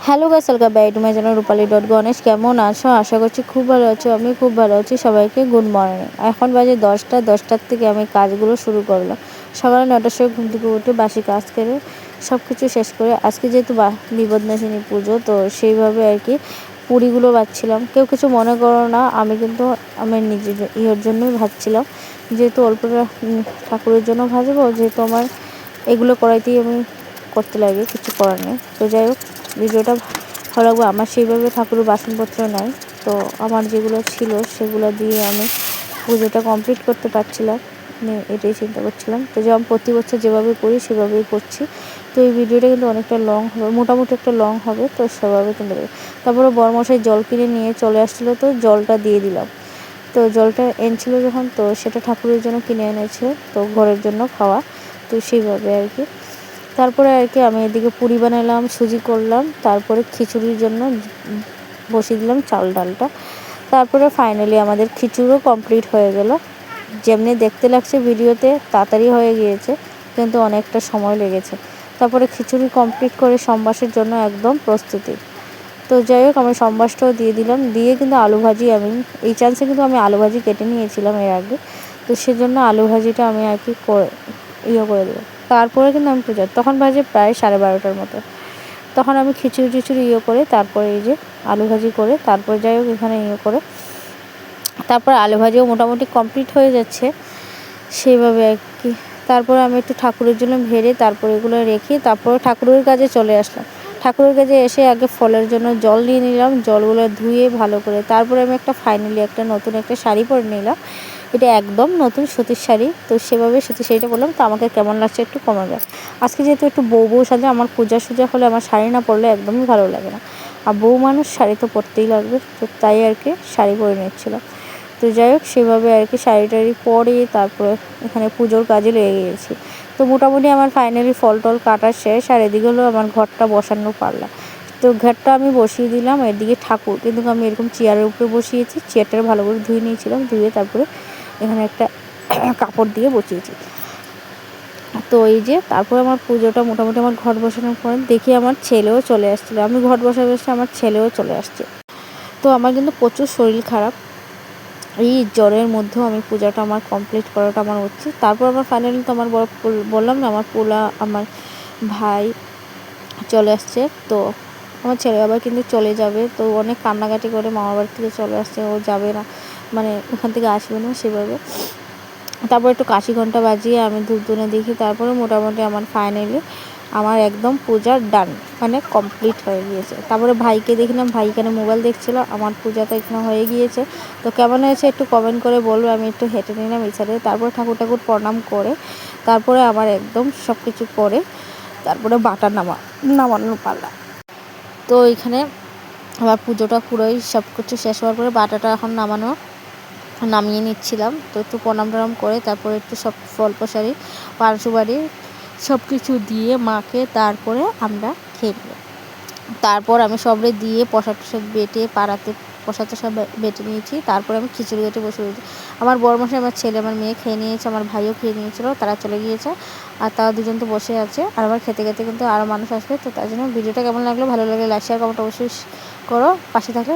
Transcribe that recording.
Hello guys, welcome back to my channel রূপালী.গণেশ। কেমন আছো? আশা করছি খুব ভালো আছো। আমি খুব ভালো আছি। সবাইকে গুড মর্নিং। এখন বাজে 10টার থেকে আমি কাজগুলো শুরু করলাম। সকালে 9টার সময় ঘুম থেকে উঠে বাসি কাজ করে সব কিছু শেষ করে, আজকে যেহেতু বিপদনাশিনী পুজো, তো সেইভাবে আর কি পুরিগুলো ভাজছিলাম। কেউ কিছু মনে করো না, আমি কিন্তু আমার নিজের ইয়ের জন্যই ভাজছিলাম, যেহেতু অল্পটা ঠাকুরের জন্য ভাজবো, যেহেতু আমার এগুলো করাইতেই আমি করতে লাগে, কিছু করার নেই। তো যাই হোক, ভিডিওটা ভালো লাগবে। আমার সেইভাবে ঠাকুরের বাসনপত্র নাই, তো আমার যেগুলো ছিল সেগুলো দিয়ে আমি পুজোটা কমপ্লিট করতে পারছিলাম, এটাই চিন্তা করছিলাম। তো যেমন প্রতি বছর যেভাবে করি সেভাবেই করছি। তো এই ভিডিওটা কিন্তু অনেকটা লং হবে, মোটামুটি একটা লং হবে, তো সেভাবে কিন্তু। তারপরে বড়মশাই জল কিনে নিয়ে চলে আসছিলো, তো জলটা দিয়ে দিলাম। তো জলটা এনেছিল যখন, তো সেটা ঠাকুরের জন্য কিনে এনেছে, তো ঘরের জন্য খাওয়া, তো সেইভাবে আর কি। তারপরে আর কি আমি এদিকে পুরি বানালাম, সুজি করলাম, তারপরে খিচুড়ির জন্য বসিয়ে দিলাম চাল ডালটা। তারপরে ফাইনালি আমাদের খিচুড়িও কমপ্লিট হয়ে গেল। যেমনি দেখতে লাগছে ভিডিওতে তাড়াতাড়ি হয়ে গিয়েছে, কিন্তু অনেকটা সময় লেগেছে। তারপরে খিচুড়ি কমপ্লিট করে সম্বাসের জন্য একদম প্রস্তুতি। তো যাই হোক, আমি সম্বাসটাও দিয়ে দিলাম, দিয়ে কিন্তু আলু ভাজি, আমি এই চান্সে কিন্তু আমি আলু ভাজি কেটে নিয়েছিলাম এর আগে, তো সেজন্য আলু ভাজিটা আমি আর কি করে দিলাম। তারপরে কিন্তু আমি পূজা, তখন বাজে প্রায় 12:30টার মতো। তখন আমি খিচুড়ি করে তারপরে এই যে আলু ভাজি করে, তারপর যাই হোক এখানে করে, তারপর আলু ভাজিও মোটামুটি কমপ্লিট হয়ে যাচ্ছে সেইভাবে আর কি। তারপরে আমি একটু ঠাকুরের জন্য ভেড়ে তারপর এগুলো রেখে তারপরে ঠাকুরের কাজে চলে আসলাম। ঠাকুরের কাজে এসে আগে ফলের জন্য জল নিয়ে নিলাম, জলগুলো ধুয়ে ভালো করে তারপরে আমি ফাইনালি নতুন একটা শাড়ি পরে নিলাম। এটা একদম নতুন সুতির শাড়ি, তো সেভাবে সুতির শাড়িটা বললাম। তো আমাকে কেমন লাগছে একটু কমাবে। আজকে যেহেতু একটু বউ সাজে, আমার পূজা হলে আমার শাড়ি না পরলে একদমই ভালো লাগে না, আর বউ মানুষ শাড়ি তো পরতেই লাগবে, তো তাই আর কি শাড়ি পরে নিচ্ছিলাম। তো যাই হোক, সেভাবে আর কি শাড়ি টাড়ি পরে তারপরে এখানে পুজোর কাজে লেগে গেছি। তো মোটামুটি আমার ফাইনালি ফল টল কাটা শেষ, আর এদিকে হলো আমার ঘরটা বসানো পারলাম। তো ঘরটা আমি বসিয়ে দিলাম, এদিকে ঠাকুর কিন্তু আমি এরকম চেয়ারের উপরে বসিয়েছি। চেয়ারটা ভালো করে ধুয়ে নিয়েছিলাম, ধুয়ে তারপরে এখানে একটা কাপড় দিয়ে বসিয়েছি। তো এই যে তারপরে আমার পুজোটা মোটামুটি আমার ঘর বসানোর পর দেখি আমার ছেলেও চলে আসছিলো। আমি ঘর বসে আমার ছেলেও চলে আসছে। তো আমার কিন্তু প্রচুর শরীর খারাপ, এই জ্বরের মধ্যেও আমি পূজাটা আমার কমপ্লিট করাটা আমার হচ্ছে। তারপর আমার ফাইনালি তো আমার বললাম না, আমার ভাই চলে আসছে। তো আমার ছেলে আবার কিন্তু চলে যাবে, তো অনেক কান্নাকাটি করে মামার বাড়ি থেকে চলে আসছে, ও যাবে না, মানে ওখান থেকে আসবে না সেভাবে। তারপর একটু কাশি ঘন্টা বাজিয়ে আমি ধূপধুনে দেখি, তারপরে মোটামুটি আমার ফাইনালি আমার একদম পূজার ডান, মানে কমপ্লিট হয়ে গিয়েছে। তারপরে ভাইকে দেখলাম, ভাই এখানে মোবাইল দেখছিল। আমার পূজা তো এখানে হয়ে গিয়েছে, তো কেমন হয়েছে একটু কমেন্ট করে বলবো। আমি একটু হেঁটে নিলাম এই সাইডে, তারপরে ঠাকুর প্রণাম করে তারপরে আমার একদম সব কিছু করে তারপরে বাটা নামানোর পালা। তো এখানে আমার পুজোটা পুরোই সব কিছু শেষ হওয়ার পরে বাটাটা এখন নামিয়ে নিচ্ছিলাম। তো একটু প্রণাম করে তারপরে একটু সব ফল প্রসারি পান সুপারি সব কিছু দিয়ে মাকে তারপরে আমরা খেয়ে নেব। তারপর আমি সবরে দিয়ে প্রসাদ বেটে পাড়াতে প্রসাদ সব বেটে নিয়েছি। তারপরে আমি খিচুড়ি বেটে বসে রয়েছি। আমার বড়মশাই, আমার ছেলে, আমার মেয়ে খেয়ে নিয়েছে, আমার ভাইও খেয়ে নিয়েছিল, তারা চলে গিয়েছে, আর তারা দুজন তো বসে আছে। আর আমার খেতে কিন্তু আরও মানুষ আসবে। তো তার জন্য ভিডিওটা কেমন লাগলো, ভালো লাগলে লাইক শেয়ার কমেন্ট অবশ্যই করো, পাশে থাকলে